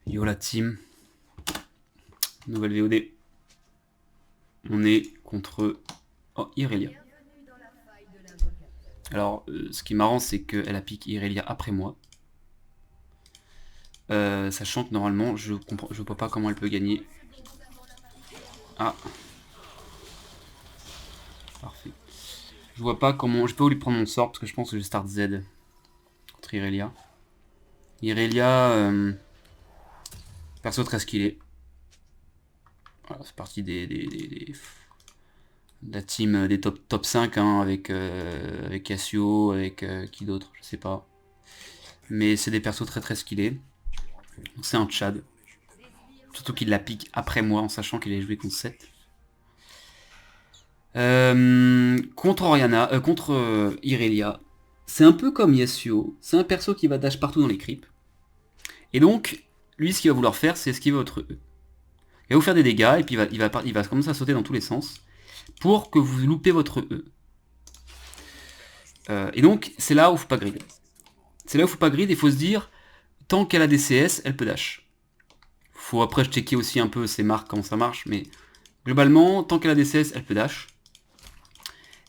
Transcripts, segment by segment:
Yo la team. Nouvelle VOD. On est contre... Oh, Irelia. Alors, ce qui est marrant, c'est qu'elle a piqué Irelia après moi. Sachant que normalement, je vois pas comment elle peut gagner. Ah. Parfait. Je vois pas comment... Je peux lui prendre mon sort, parce que je pense que je start Z contre Irelia. Irelia... perso très skillé. Voilà, c'est parti de la team des top 5, hein, avec Cassio, avec qui d'autre, je sais pas. Mais c'est des persos très skillés. C'est un Tchad. Surtout qu'il la pique après moi en sachant qu'il est joué contre 7. Contre Oriana, contre Irelia, c'est un peu comme Yasuo. C'est un perso qui va dash partout dans les creeps. Et donc, lui, ce qu'il va vouloir faire, c'est esquiver votre E. Il va vous faire des dégâts et puis il va commencer à sauter dans tous les sens pour que vous loupez votre E. Et donc, c'est là où il faut pas grid. C'est là où il faut pas grid et il faut se dire, tant qu'elle a des CS, elle peut dash. Faut après checker aussi un peu ses marques, comment ça marche, mais globalement, tant qu'elle a des CS, elle peut dash.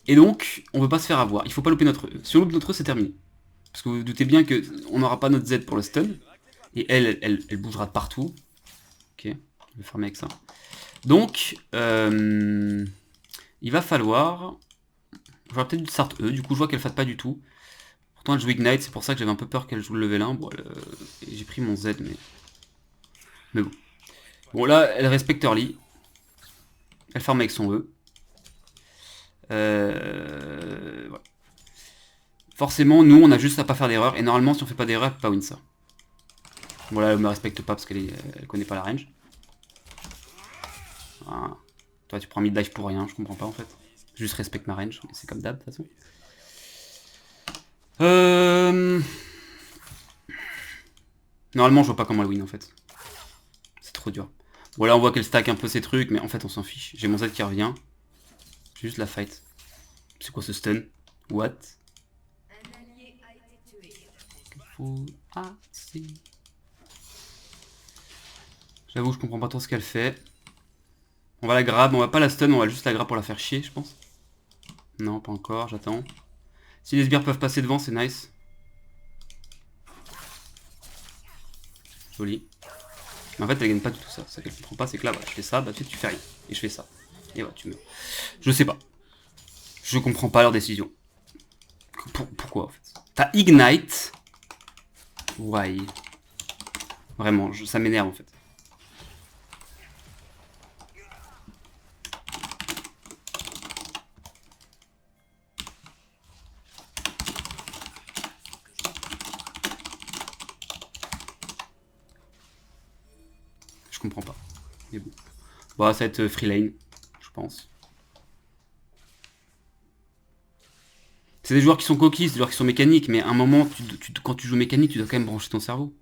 Et donc, on ne veut pas se faire avoir. Il faut pas louper notre E. Si on loupe notre E, c'est terminé. Parce que vous vous doutez bien qu'on n'aura pas notre Z pour le stun. Et elle bougera de partout. Ok, je vais farmer avec ça. Donc, il va falloir... J'aurais peut-être dû start E, du coup je vois qu'elle ne fasse pas du tout. Pourtant elle joue Ignite, c'est pour ça que j'avais un peu peur qu'elle joue le level 1. Bon, j'ai pris mon Z, mais bon. Bon là, elle respecte early. Elle farme avec son E. Voilà. Forcément, nous, on a juste à pas faire d'erreur. Et normalement, si on fait pas d'erreur, elle peut pas win ça. Voilà, elle me respecte pas parce qu'elle connaît pas la range. Voilà. Toi, tu prends mid-dive pour rien, je comprends pas en fait. Juste respecte ma range, c'est comme d'hab de toute façon. Normalement, je vois pas comment elle win en fait. C'est trop dur. Bon, là, on voit qu'elle stack un peu ses trucs, mais en fait, on s'en fiche. J'ai mon Z qui revient. J'ai juste la fight. C'est quoi ce stun? What? J'avoue, je comprends pas trop ce qu'elle fait. On va la grab, on va pas la stun, on va juste la grab pour la faire chier, je pense. Non, pas encore, j'attends. Si les sbires peuvent passer devant, c'est nice. Joli. Mais en fait, elle gagne pas du tout ça. Ce qu'elle comprend pas, c'est que là, voilà, je fais ça, bah tu fais rien. Et je fais ça. Et voilà, tu meurs. Je sais pas. Je comprends pas leur décision. Pourquoi en fait? T'as Ignite. Why? Vraiment, ça m'énerve en fait. Je comprends pas. Mais bon. Bon, ça va être free lane, je pense. C'est des joueurs qui sont coquilles, c'est des joueurs qui sont mécaniques, mais à un moment, quand tu joues mécanique, tu dois quand même brancher ton cerveau.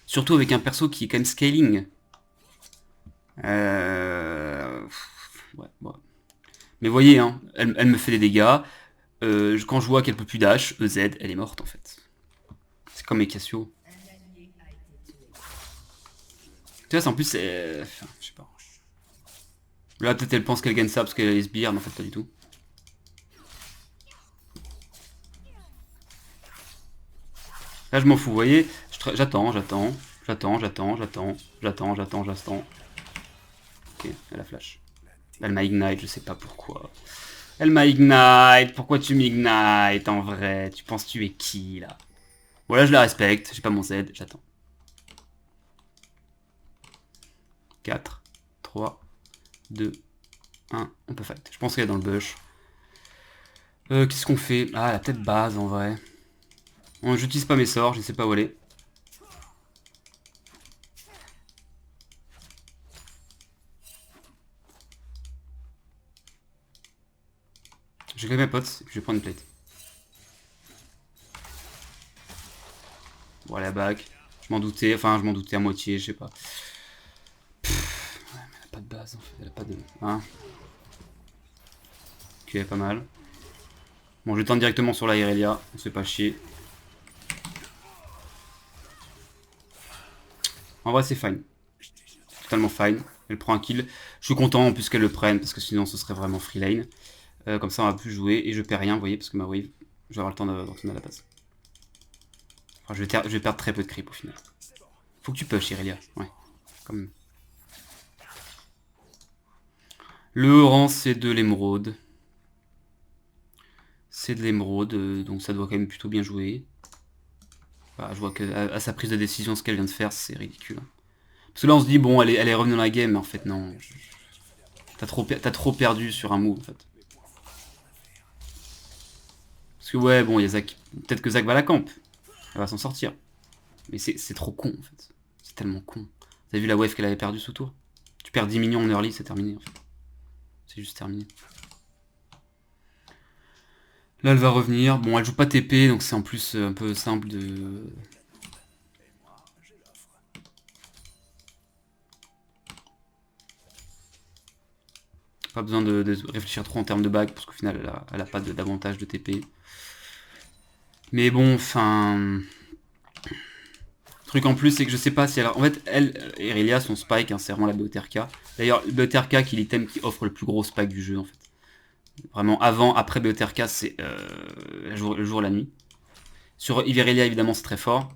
Surtout avec un perso qui est quand même scaling. Ouais, ouais. Mais voyez, hein, elle me fait des dégâts. Quand je vois qu'elle peut plus dash, EZ, elle est morte en fait. C'est comme avec Cassio. Tu vois, en plus, c'est... Enfin, je sais pas. Là, peut-être elle pense qu'elle gagne ça parce qu'elle a les sbires, mais en fait, pas du tout. Là, je m'en fous, vous voyez. J'attends. Ok, elle a flash. Elle m'a ignite, je sais pas pourquoi. Elle m'a ignite, pourquoi tu m'ignite en vrai? Tu penses tu es qui là? Voilà, je la respecte, j'ai pas mon Z, j'attends. 4, 3, 2, 1, on peut fight. Je pense qu'elle est dans le bush. Qu'est-ce qu'on fait? Ah, elle a peut-être base en vrai. J'utilise pas mes sorts, je sais pas où aller. Je vais mes potes, et puis je vais prendre une plate. Bon, elle a back. Je m'en doutais, enfin je m'en doutais à moitié, je sais pas. Pff, ouais, mais elle a pas de base en fait, elle a pas de... Hein. Ok, pas mal. Bon, je tente directement sur la Irelia, on se fait pas chier. En vrai, c'est fine. Totalement fine. Elle prend un kill. Je suis content en plus qu'elle le prenne, parce que sinon ce serait vraiment free lane. Comme ça, on va plus jouer, et je perds rien, vous voyez, parce que ma wave, je vais avoir le temps de retourner à la base. Enfin, je vais perdre très peu de creep au final. Faut que tu push, Irelia. Ouais, comme... Le rang, c'est de l'émeraude. C'est de l'émeraude, donc ça doit quand même plutôt bien jouer. Bah, je vois qu'à sa prise de décision, ce qu'elle vient de faire, c'est ridicule. Parce que là, on se dit, bon, elle est revenue dans la game, mais en fait, non. T'as trop perdu sur un move, en fait. Parce que, ouais, bon, il y a Zac. Peut-être que Zac va la camp. Elle va s'en sortir. Mais c'est trop con, en fait. C'est tellement con. T'as vu la wave qu'elle avait perdue sous tour? Tu perds 10 millions en early, c'est terminé, en fait. C'est juste terminé. Là, elle va revenir. Bon, elle joue pas TP, donc c'est en plus un peu simple de... Pas besoin de réfléchir trop en termes de bague, parce qu'au final, elle a pas d'avantage de TP. Mais bon, enfin... Truc en plus, c'est que je sais pas si elle... En fait, Irelia, son spike, hein, c'est vraiment la BOTRK. D'ailleurs, BOTRK qui est l'item qui offre le plus gros spike du jeu, en fait. Vraiment, avant, après BOTRK, c'est le jour, la nuit. Sur Irelia, évidemment, c'est très fort.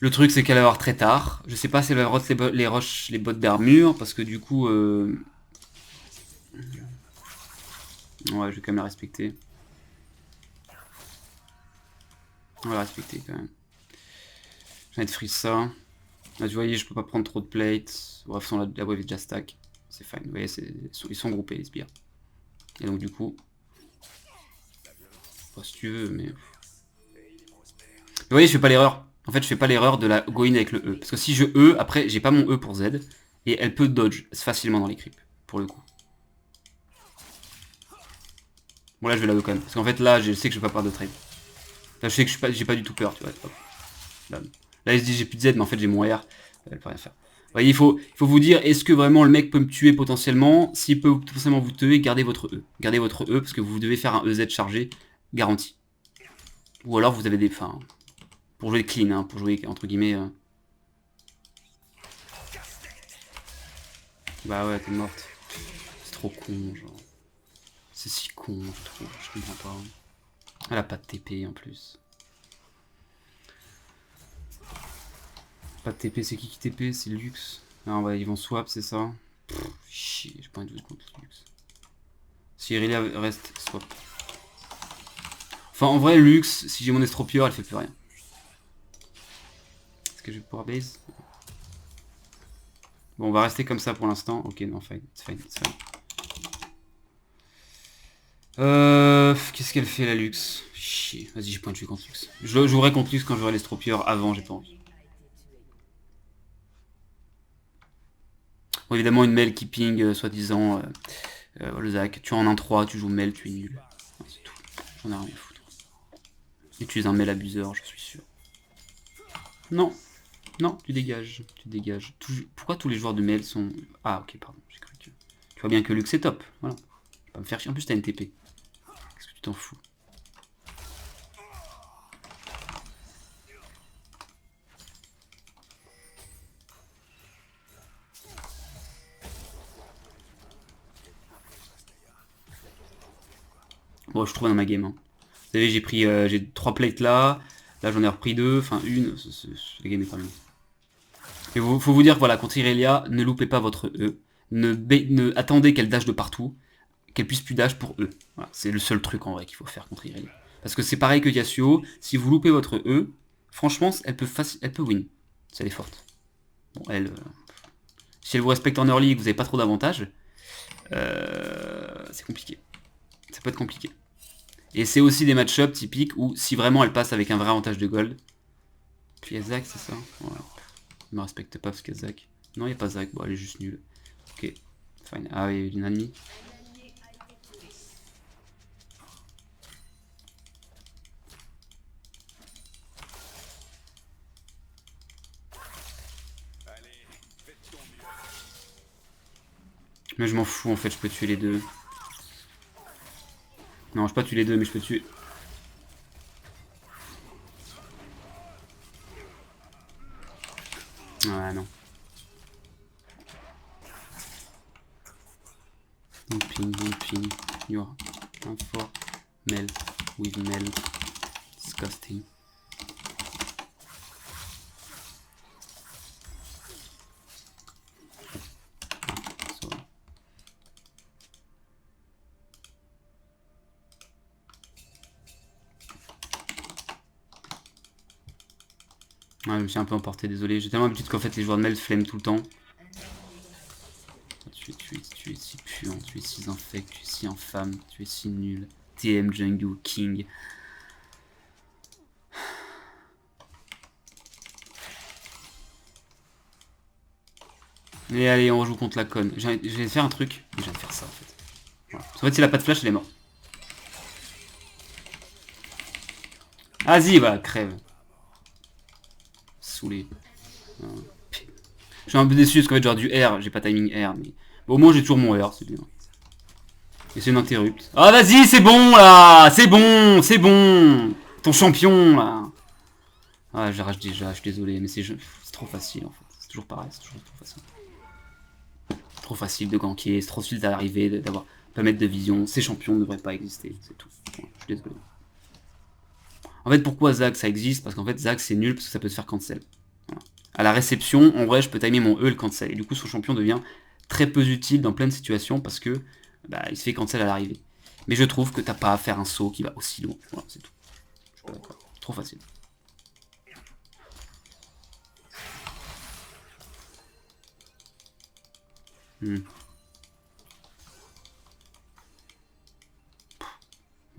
Le truc, c'est qu'elle va avoir très tard. Je sais pas si elle va rush les bottes d'armure, parce que du coup... Ouais, je vais quand même la respecter. On va la respecter, quand même. Je vais de freeze ça. Là, vous voyez, je peux pas prendre trop de plates. Bref, la wave est déjà stack. C'est fine. Vous voyez, ils sont groupés, les sbires. Et donc, du coup... Pas si tu veux, mais... Vous voyez, je fais pas l'erreur. En fait, je fais pas l'erreur de la go in avec le E. Parce que si je E, après, j'ai pas mon E pour Z. Et elle peut dodge facilement dans les creeps, pour le coup. Bon, là, je vais la E quand même. Parce qu'en fait, là, je sais que je vais pas perdre de trade. Là, je sais que j'ai pas du tout peur, tu vois. Là, il se dit j'ai plus de Z, mais en fait, j'ai mon R. Elle peut rien faire. Vous voyez, il faut vous dire, est-ce que vraiment le mec peut me tuer potentiellement? S'il peut potentiellement vous tuer, gardez votre E. Gardez votre E, parce que vous devez faire un EZ chargé, garanti. Ou alors, vous avez des... Enfin, pour jouer clean, hein, pour jouer, entre guillemets... Bah ouais, t'es morte. C'est trop con, genre. C'est si con, je trouve. Je comprends pas. Elle a pas de TP en plus. Pas de TP, c'est qui TP? C'est Lux. Ah ouais, ils vont swap, c'est ça? Chier, j'ai pas envie de jouer contre Lux. Si Irelia reste, swap. Enfin, en vrai, Lux, si j'ai mon estropieur, elle fait plus rien. Est-ce que je vais pouvoir base? Bon, on va rester comme ça pour l'instant. Ok, non, fine, it's fine, it's fine. Qu'est-ce qu'elle fait la Lux? Chier, vas-y, j'ai pas envie de jouer contre Lux. Je jouerai contre Lux quand j'aurai l'estropieur. Avant, j'ai pas envie. Bon, évidemment, une mail qui ping, soi-disant, le Zac. Tu es en 1-3, tu joues mail, tu es nul. C'est tout. J'en ai rien à foutre. Utilise un mail abuseur, je suis sûr. Non. Non, tu dégages. Tu dégages. Pourquoi tous les joueurs de mail sont... Ah, ok, pardon. J'ai cru que... Tu vois bien que Lux est top. Voilà. Je vais pas me faire chier. En plus, t'as une TP. Qu'est-ce que tu t'en fous? Bon, je trouve dans ma game. Hein. Vous savez, j'ai 3 plates là. Là, j'en ai repris 2. Enfin, une. La game est terminée. Mais faut vous dire que voilà, contre Irelia, ne loupez pas votre E. Ne attendez qu'elle dash de partout. Qu'elle puisse plus dash pour E. Voilà, c'est le seul truc en vrai qu'il faut faire contre Irelia. Parce que c'est pareil que Yasuo. Si vous loupez votre E, franchement, elle peut win. Si elle est forte. Bon, si elle vous respecte en early et que vous n'avez pas trop d'avantages, c'est compliqué. Ça peut être compliqué. Et c'est aussi des match-up typiques où si vraiment elle passe avec un vrai avantage de gold. Puis il y a Zac, c'est ça? Ouais. Il me respecte pas parce qu'il y a Zac. Non, il n'y a pas Zac. Bon, elle est juste nulle. Ok. Fine. Ah oui, une ennemie. Mais je m'en fous en fait, je peux tuer les deux. Non, je peux pas tuer les deux, mais je peux tuer... Ah non. Don't ping. You are for Mel with Mel. Disgusting. Ouais, je me suis un peu emporté, désolé. J'ai tellement l'habitude qu'en fait les joueurs de Mel flemme tout le temps. Tu es si puant, tu es si infect, tu es si infâme, tu es si nul. TM Jungle King. Et allez, on rejoue contre la conne. Je vais faire un truc. Je viens de faire ça en fait. Voilà. En fait, s'il a pas de flash, il est mort. Vas-y, voilà, crève. Saoulé. Je suis un peu déçu parce qu'en fait, j'aurais du R. J'ai pas timing R, mais bon, au moins j'ai toujours mon R, c'est bien. Et c'est une interrupt. Ah, vas-y, c'est bon là. C'est bon. Ton champion là. Ah, j'arrache déjà, je suis désolé, mais c'est trop facile en fait. C'est toujours pareil, c'est toujours trop facile. Trop facile de ganker, c'est trop facile d'arriver, d'avoir pas mettre de vision. Ces champions ne devraient pas exister, c'est tout. Ouais, je suis désolé. En fait, pourquoi Zag ça existe? Parce qu'en fait, Zag c'est nul parce que ça peut se faire cancel. Voilà. À la réception, en vrai, je peux timer mon E et le cancel. Et du coup, son champion devient très peu utile dans plein de situations parce que bah, il se fait cancel à l'arrivée. Mais je trouve que t'as pas à faire un saut qui va aussi loin. Voilà, c'est tout. Je suis pas d'accord. Trop facile.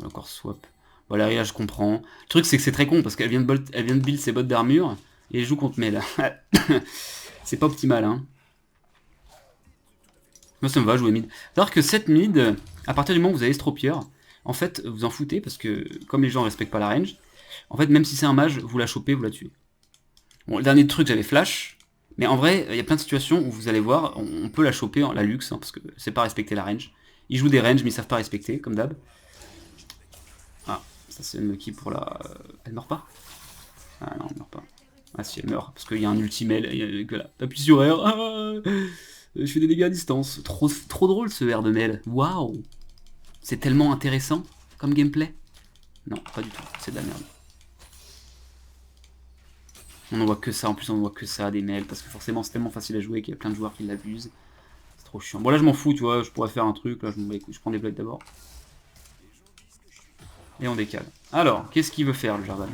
Encore swap. Voilà, là, je comprends. Le truc, c'est que c'est très con parce qu'elle vient de build ses bottes d'armure et elle joue contre Mel. C'est pas optimal, hein. Moi, ça me va jouer mid. C'est-à-dire que cette mid, à partir du moment où vous avez Stropier, en fait, vous en foutez parce que comme les gens respectent pas la range, en fait, même si c'est un mage, vous la chopez, vous la tuez. Bon, le dernier truc, j'avais flash. Mais en vrai, il y a plein de situations où vous allez voir, on peut la choper en la luxe, hein, parce que c'est pas respecter la range. Ils jouent des ranges, mais ils savent pas respecter, comme d'hab. Ah, ça c'est une qui pour la... Elle meurt pas? Ah non, elle meurt pas. Ah si, elle meurt, parce qu'il y a un ultimate, voilà. T'appuies sur R, je fais des dégâts à distance. Trop drôle ce R de Mel. Waouh! C'est tellement intéressant comme gameplay. Non, pas du tout, c'est de la merde. On n'en voit que ça, en plus on ne voit que ça, des Mel, parce que forcément c'est tellement facile à jouer qu'il y a plein de joueurs qui l'abusent. C'est trop chiant. Bon là je m'en fous, tu vois, je pourrais faire un truc, là je prends des blocs d'abord. Et on décale. Alors, qu'est-ce qu'il veut faire le Jarvan?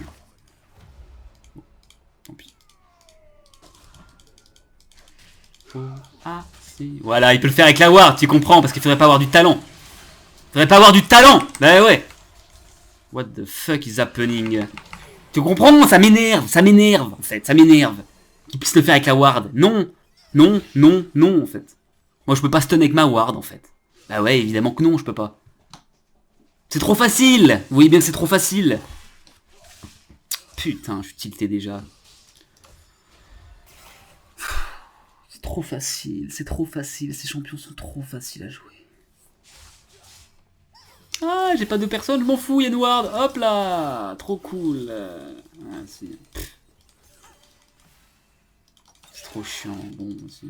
Bon, tant pis. Ah, si. Voilà, il peut le faire avec la ward, tu comprends, parce qu'il faudrait pas avoir du talent. Faudrait pas avoir du talent. Bah ouais. What the fuck is happening? Tu comprends? Ça m'énerve en fait, ça m'énerve. Qu'il puisse le faire avec la ward. Non, en fait. Moi je peux pas stun avec ma ward en fait. Bah ouais, évidemment que non, je peux pas. C'est trop facile. Vous voyez bien que c'est trop facile. Putain, je suis tilté déjà. C'est trop facile, ces champions sont trop faciles à jouer. Ah, j'ai pas de personne, je m'en fous, Yann Ward, hop là, trop cool. Ah, si. C'est trop chiant, bon, aussi.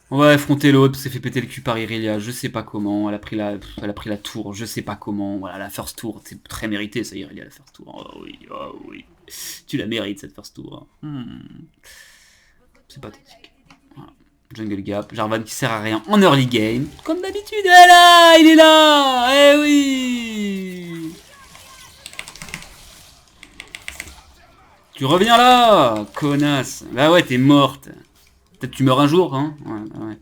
On va affronter l'autre, s'est fait péter le cul par Irelia, je sais pas comment, elle a pris la tour, je sais pas comment, voilà, la first tour, c'est très mérité ça Irelia, la first tour, oh oui, tu la mérites cette first tour. C'est pathétique. Voilà. Jungle Gap, Jarvan qui sert à rien en early game, comme d'habitude, voilà, il est là, eh oui. Tu reviens là, connasse, bah ouais, t'es morte. Peut-être tu meurs un jour, hein. Ouais.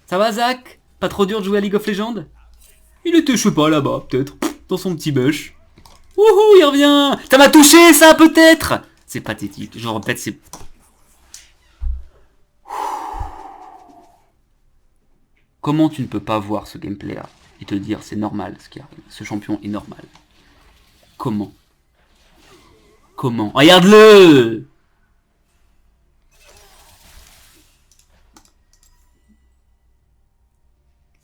Ça va, Zach? Pas trop dur de jouer à League of Legends? Il était, je sais pas, là-bas, peut-être. Dans son petit bush. Wouhou, il revient! Ça m'a touché, ça, peut-être! C'est pathétique. Je répète, c'est... Comment tu ne peux pas voir ce gameplay-là et te dire, c'est normal ce qui arrive. Ce champion est normal. Comment? Regarde-le!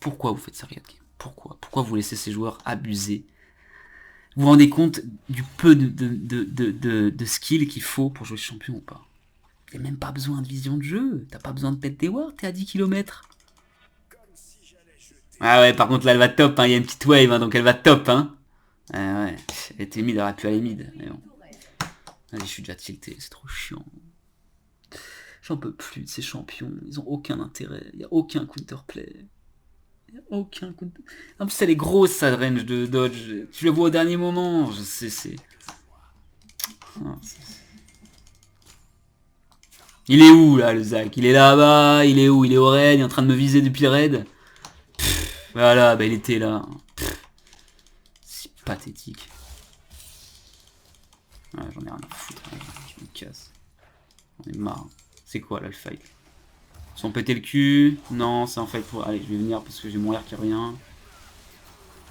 Pourquoi vous faites ça, Riot Game? Pourquoi vous laissez ces joueurs abuser? Vous vous rendez compte du peu de skill qu'il faut pour jouer ce champion ou pas? T'as même pas besoin de vision de jeu. T'as pas besoin de pet des wards, t'es à 10 km. Ah ouais, par contre là elle va top, hein. Il y a une petite wave, hein, donc elle va top. Hein. Ah ouais, elle était mid, elle aurait pu aller mid. Mais bon. Allez, je suis déjà tilté, c'est trop chiant. J'en peux plus de ces champions, ils ont aucun intérêt, il n'y a aucun counterplay. Il n'y a aucun counterplay. En plus, elle est grosse, sa range de dodge. Tu le vois au dernier moment, je sais, c'est... Il est où, là, le Zac? Il est là-bas, il est où? Il est au raid, il est en train de me viser depuis le raid. Voilà, bah il était là. C'est pathétique. Ouais, j'en ai rien à foutre, je me casse. J'en ai marre. C'est quoi, là, le fight? Ils sont pété le cul. Non, c'est en fait pour... Allez, je vais venir parce que j'ai mon air qui revient.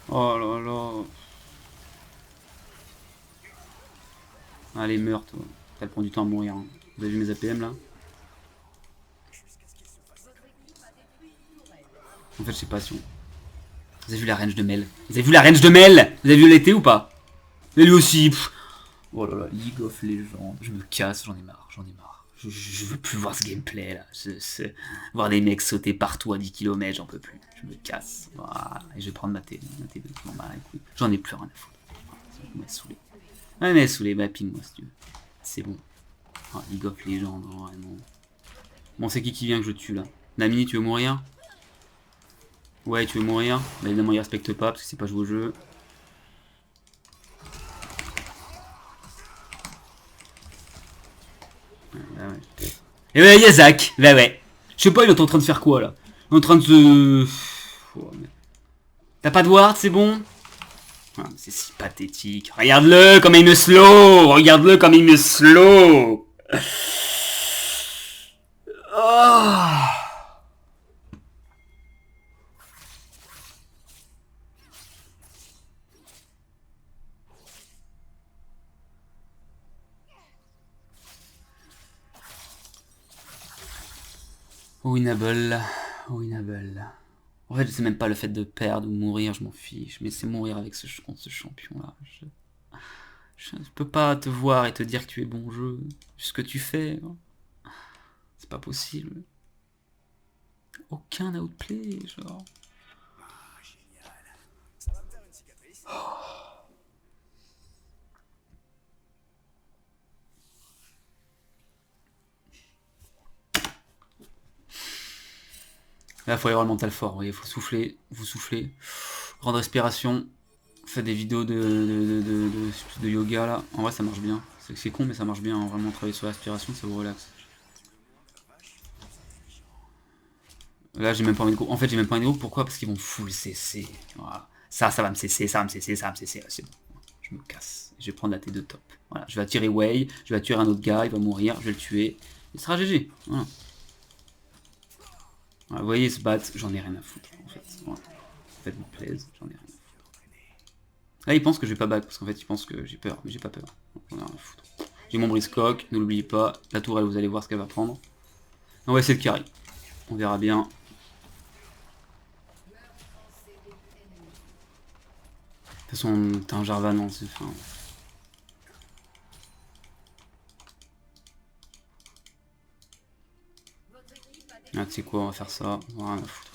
Oh là là. Allez, meurs, toi. Ça prend du temps à mourir. Hein. Vous avez vu mes APM, là? En fait, je sais pas si on... Vous avez vu la range de Mel? Vous avez vu la range de Mel? Vous avez vu l'été ou pas? Et lui aussi. Pff. Oh là là, League of Legends. Je me casse, j'en ai marre, j'en ai marre. Je veux plus voir ce gameplay là. Voir des mecs sauter partout à 10 km, j'en peux plus. Je me casse. Voilà. Et je vais prendre ma T2. J'en ai plus rien à foutre. Vous m'avez saoulé. Ouais, mais saoulé, bah ping moi si tu veux. C'est bon. Oh, League of Legends, vraiment. Bon, c'est qui vient que je tue là? Nami, tu veux mourir? Ouais, tu veux mourir? Bah évidemment, il respecte pas parce que c'est pas joué au jeu. Bah ouais. Et ouais, y'a Zac. Bah ouais. Je sais pas, il est en train de faire quoi là? Il est en train de se... Oh, t'as pas de ward, c'est bon? Ah, c'est si pathétique. Regarde-le comme il me slow. Regarde-le comme il me slow. Oh. Winnable. Winnable. En fait, c'est même pas le fait de perdre ou mourir, je m'en fiche. Mais c'est mourir avec ce champion-là. Je peux pas te voir et te dire que tu es bon jeu. Ce que tu fais. Hein. C'est pas possible. Aucun outplay, genre. Là, faut aller voir le mental fort. Vous voyez, faut souffler, vous soufflez. Grande respiration. Faites des vidéos de yoga là. En vrai, ça marche bien. C'est con, mais ça marche bien. Hein. Vraiment, travailler sur la respiration, ça vous relaxe. Là, j'ai même pas envie de groupe. En fait, j'ai même pas envie de groupe. Pourquoi? Parce qu'ils vont full CC. Voilà. Ça va me CC, ça va me CC, ça va me CC. C'est bon. Je me casse. Je vais prendre la T2 top. Voilà. Je vais attirer Wei. Je vais attirer un autre gars. Il va mourir. Je vais le tuer. Il sera GG. Voilà. Voilà, vous voyez, se battre. J'en ai rien à foutre. En fait. Voilà. Faites-moi plaisir. J'en ai rien à foutre. Là, il pense que je vais pas back. Parce qu'en fait, il pense que j'ai peur. Mais j'ai pas peur. J'en ai rien à foutre. J'ai mon briscock. Ne l'oubliez pas. La tourelle, vous allez voir ce qu'elle va prendre. On va essayer de carry. On verra bien. De toute façon, t'as un Jarvan, non, c'est fin. Ah, tu sais quoi, on va faire ça. On va rien à foutre.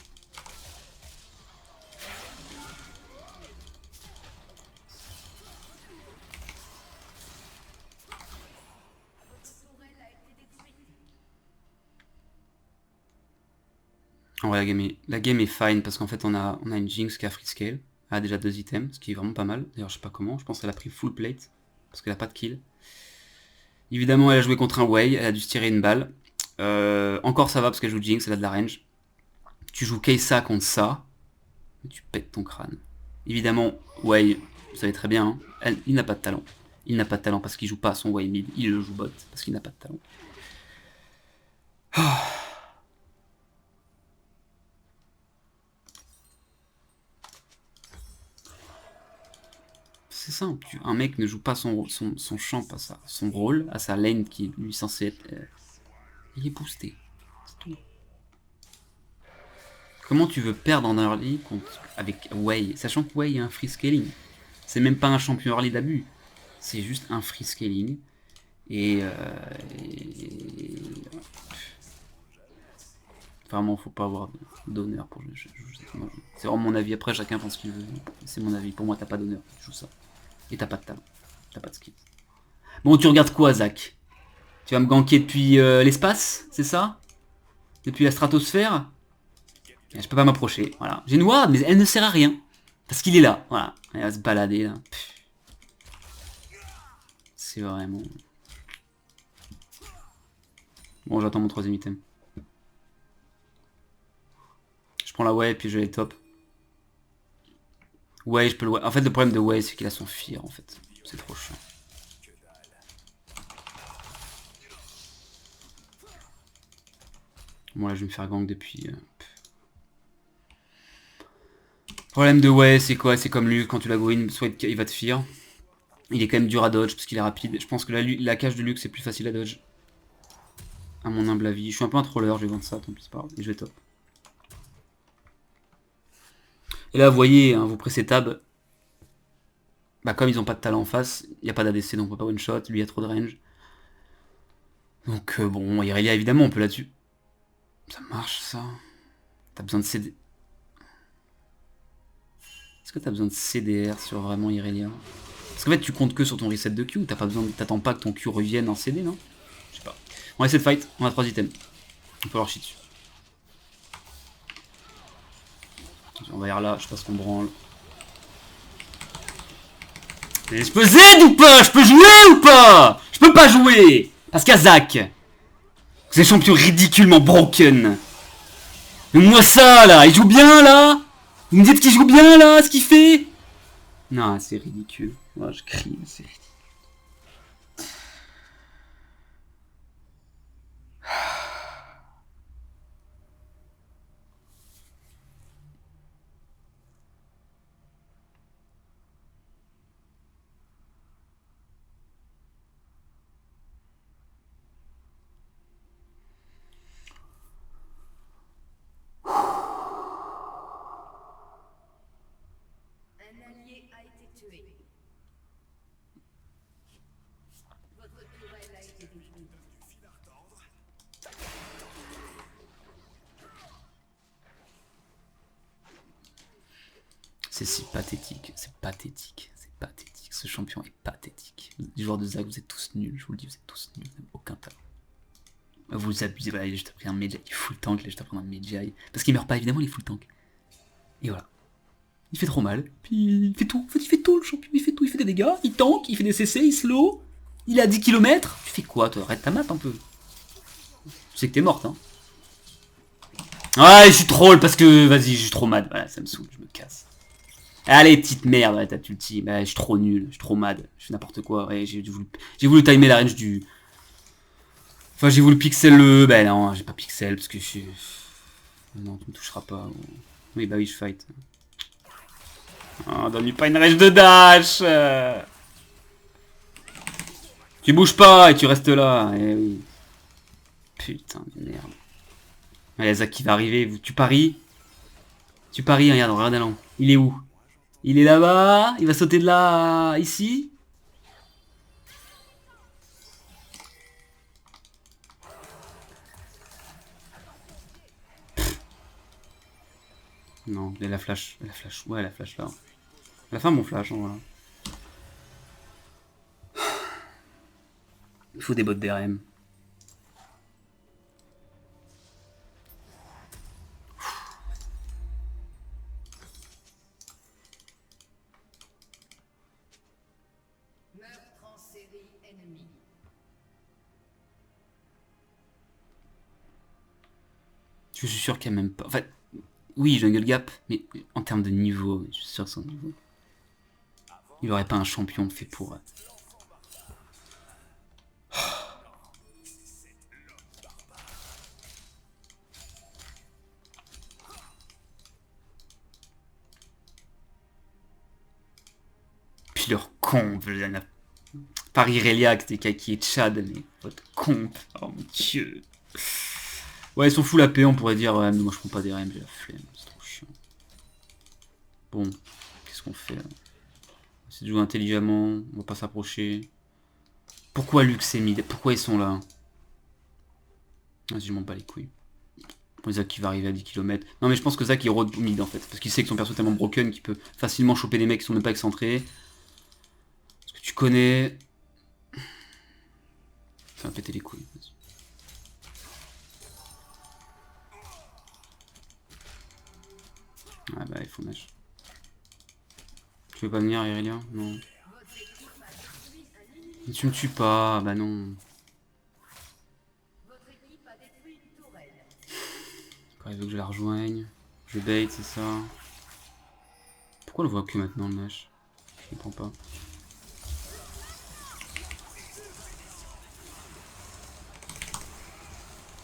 En vrai, la game est fine parce qu'en fait, on a une Jinx qui a free scale. Elle a déjà 2 items, ce qui est vraiment pas mal. D'ailleurs, je sais pas comment. Je pense qu'elle a pris full plate parce qu'elle a pas de kill. Évidemment, elle a joué contre un Wei. Elle a dû se tirer une balle. Encore ça va parce qu'elle joue Jinx, elle a de la range. Tu joues Kai'Sa contre ça. Tu pètes ton crâne. Évidemment, Wei, vous savez très bien, hein, il n'a pas de talent. Il n'a pas de talent parce qu'il joue pas à son Wei mid. Il le joue bot parce qu'il n'a pas de talent. Oh. C'est simple, un mec ne joue pas son champ, pas ça, son rôle, à sa lane qui est lui censé être... il est boosté, c'est tout. Comment tu veux perdre en early avec Wei, sachant que Wei est un free scaling. C'est même pas un champion early d'abus, c'est juste un free scaling. Et Vraiment, faut pas avoir d'honneur pour jouer. C'est vraiment mon avis. Après, chacun pense ce qu'il veut. C'est mon avis. Pour moi, t'as pas d'honneur. Tu joues ça. Et t'as pas de talent. T'as pas de skill. Bon, tu regardes quoi, Zach? Tu vas me ganker depuis l'espace, c'est ça? Depuis la stratosphère? Je peux pas m'approcher. Voilà. J'ai une ward, mais elle ne sert à rien. Parce qu'il est là. Voilà. Elle va se balader là. C'est vraiment... Bon, j'attends mon troisième item. Je prends la way et puis je les top. Ouais, je peux le way. En fait, le problème de way, c'est qu'il a son fear en fait. C'est trop chiant. Bon, là, je vais me faire gank depuis... Problème de way, c'est quoi? C'est comme lui, quand tu la go in, soit il va te fear. Il est quand même dur à dodge parce qu'il est rapide. Je pense que la cage de Luke, c'est plus facile à dodge. À mon humble avis. Je suis un peu un troller, je vais vendre ça, tant pis, c'est pas grave. Et je vais top. Et là, vous voyez, hein, vous pressez tab. Bah, comme ils ont pas de talent en face, il n'y a pas d'ADC, donc on peut pas one shot. Lui, il a trop de range. Donc, bon, Irelia, évidemment, on peut là-dessus. Ça marche, ça. T'as besoin de CD. Est-ce que t'as besoin de CDR sur vraiment Irelia? Parce qu'en fait, tu comptes que sur ton reset de Q. T'as pas besoin, t'attends pas que ton Q revienne en CD, non? Je sais pas. On va essayer de fight. On a 3 items. On peut leur chier dessus. On va y aller là, je sais pas ce qu'on branle. Et je peux Z ou pas? Je peux jouer ou pas? Je peux pas jouer parce qu'à Zach, c'est champion ridiculement broken. Mais moi ça là, il joue bien là? Vous me dites qu'il joue bien là, ce qu'il fait? Non, c'est ridicule. Moi je crie, c'est ridicule. C'est si pathétique, c'est pathétique, c'est pathétique. Ce champion est pathétique. Les joueurs de Zach, vous êtes tous nuls, je vous le dis, vous êtes tous nuls, vous n'avez aucun talent. Vous abusez, voilà, il est juste après un Medjay, il full tank, il est juste après un Medjay. Parce qu'il meurt pas, évidemment, il est full tank. Et voilà. Il fait trop mal, puis il fait tout. En fait, il fait tout, le champion, il fait tout. Il fait des dégâts, il tank, il fait des CC, il slow. Il est à 10 km. Tu fais quoi, toi? Arrête ta map un peu. Tu sais que t'es morte, hein. Ouais, je suis troll parce que, vas-y, je suis trop mad. Voilà, ça me saoule, je me casse. Allez, petite merde, ouais, t'as ulti. Bah, je suis trop nul, je suis trop mad. Je fais n'importe quoi. Ouais, j'ai voulu timer la range du... Enfin, j'ai voulu pixel le... Bah non, j'ai pas pixel parce que je suis... Non, tu me toucheras pas. Oui, bah oui, je fight. Oh, donne-lui pas une range de dash. Tu bouges pas et tu restes là. Eh oui. Putain de merde. Allez, Zach qui va arriver. Tu paries. Tu paries, regarde, regarde là. Il est où? Il est là-bas. Il va sauter de là ici. Non, il y a la flash. La flash. Ouais, la flash là. À la fin, mon flash, hein, voilà. Il faut des bots DRM. Je suis sûr qu'il n'y a même pas... En fait, oui, jungle gap, mais en termes de niveau, je suis sûr que son niveau... Il aurait pas un champion fait pour... Puis leur comp, par Irelia, qui est Tchad, mais votre comp, oh mon dieu. Ouais, ils sont full AP, on pourrait dire, ouais, mais moi je prends pas des RM, j'ai la flemme, c'est trop chiant. Bon, qu'est-ce qu'on fait là? On essaie de jouer intelligemment, on va pas s'approcher. Pourquoi Lux et Mid? Pourquoi ils sont là? Vas-y, je m'en bats les couilles. Zach qui va arriver à 10 km. Non mais je pense que Zach il road mid en fait. Parce qu'il sait que son perso est tellement broken qu'il peut facilement choper des mecs qui sont même pas excentrés. Parce que tu connais... Ça va péter les couilles. Ah bah il faut match. Tu veux pas venir Irelia? Non. Mais tu me tues pas, bah non. Quand il veut que je la rejoigne. Je bait, c'est ça. Pourquoi on le voit que maintenant le Nash? Je comprends pas.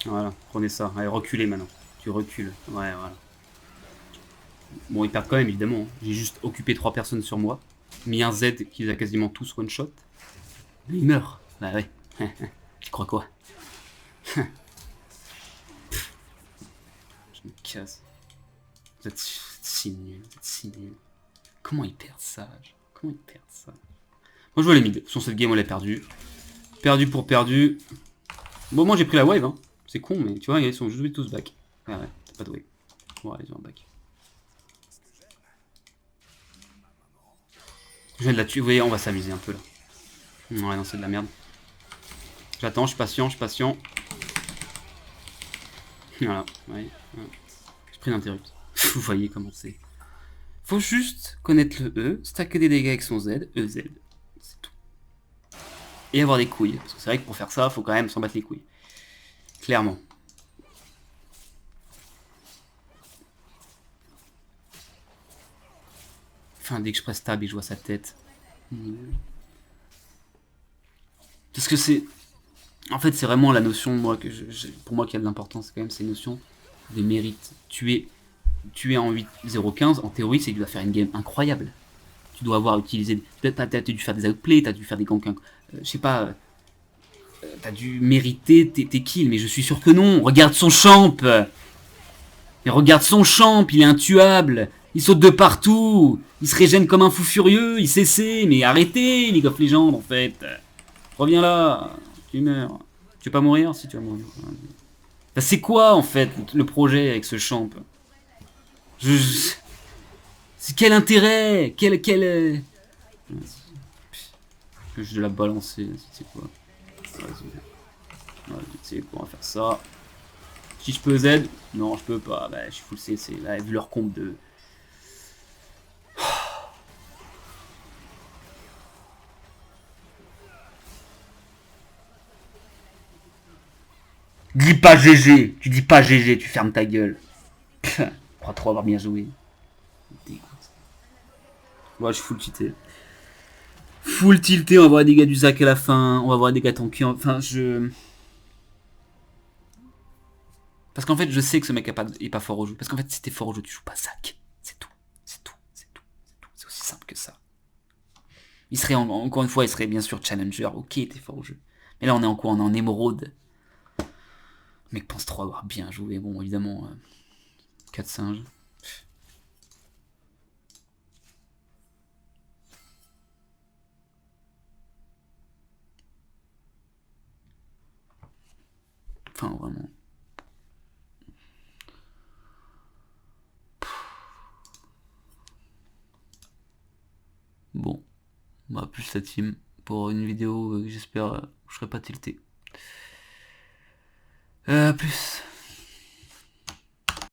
Voilà, prenez ça. Allez, reculez maintenant. Tu recules. Ouais, voilà. Bon, ils perdent quand même, évidemment. J'ai juste occupé 3 personnes sur moi. Mis un Z qui les a quasiment tous one-shot. Mais il meurt. Bah ouais. Tu crois quoi? Je me casse. Vous êtes si nuls. Vous êtes si nuls. Comment ils perdent ça? Comment ils perdent ça? Moi, je vois les mid. Sur cette game, on l'a perdu. Perdu pour perdu. Bon, moi, j'ai pris la wave, hein. C'est con, mais tu vois, ils sont juste tous back. Ah ouais, t'as pas de wave. Bon, allez, ils ont un back. Je viens de la tuer. Vous voyez, on va s'amuser un peu là. Ouais, non, c'est de la merde. J'attends, je suis patient, je suis patient. Voilà, ouais. J'ai pris l'interrupt. Vous voyez comment c'est. Faut juste connaître le E, stacker des dégâts avec son Z, EZ. C'est tout. Et avoir des couilles. Parce que c'est vrai que pour faire ça, faut quand même s'en battre les couilles. Clairement. Enfin, dès que je presse tab et je vois sa tête. Parce que c'est... En fait, c'est vraiment la notion, moi, pour moi, qui a de l'importance, quand même, c'est une notion de mérite. Tu es en 8-0-15, en théorie, c'est que tu dois faire une game incroyable. Tu dois avoir utilisé... T'as dû faire des outplays, t'as dû faire des ganks... je sais pas... t'as dû mériter tes kills, mais je suis sûr que non. Regarde son champ. Mais regarde son champ, il est intuable. Il saute de partout. Il se régène comme un fou furieux. Il s'essaie. Mais arrêtez, League of Legends, en fait. Reviens là. Tu meurs. Tu veux pas mourir? Si, tu vas mourir. Bah, c'est quoi, en fait, le projet avec ce champ? C'est quel intérêt? Quel... Je vais la balancer, c'est quoi? Vas-y, tu sais quoi, on va faire ça. Si je peux Z, non, je peux pas. Bah, je suis full CC. Là, vu leur compte de. Dis pas GG. Tu dis pas GG, tu fermes ta gueule. Je crois trop avoir bien joué. Dégoûte. Moi, je suis full tilté. Full tilté, on va voir des dégâts du Zac à la fin. On va voir des dégâts tanky. Enfin, je. Parce qu'en fait, je sais que ce mec est pas fort au jeu. Parce qu'en fait, si t'es fort au jeu, tu joues pas Zac. C'est tout. C'est tout. C'est tout. C'est tout. C'est aussi simple que ça. Il serait, encore une fois, il serait bien sûr challenger. Ok, t'es fort au jeu. Mais là, on est en quoi? On est en émeraude. Le mec pense trop avoir bien joué. Bon, évidemment, 4 singes. Enfin, vraiment. Bon, bah plus la team pour une vidéo, j'espère, je serai pas tilté. Plus.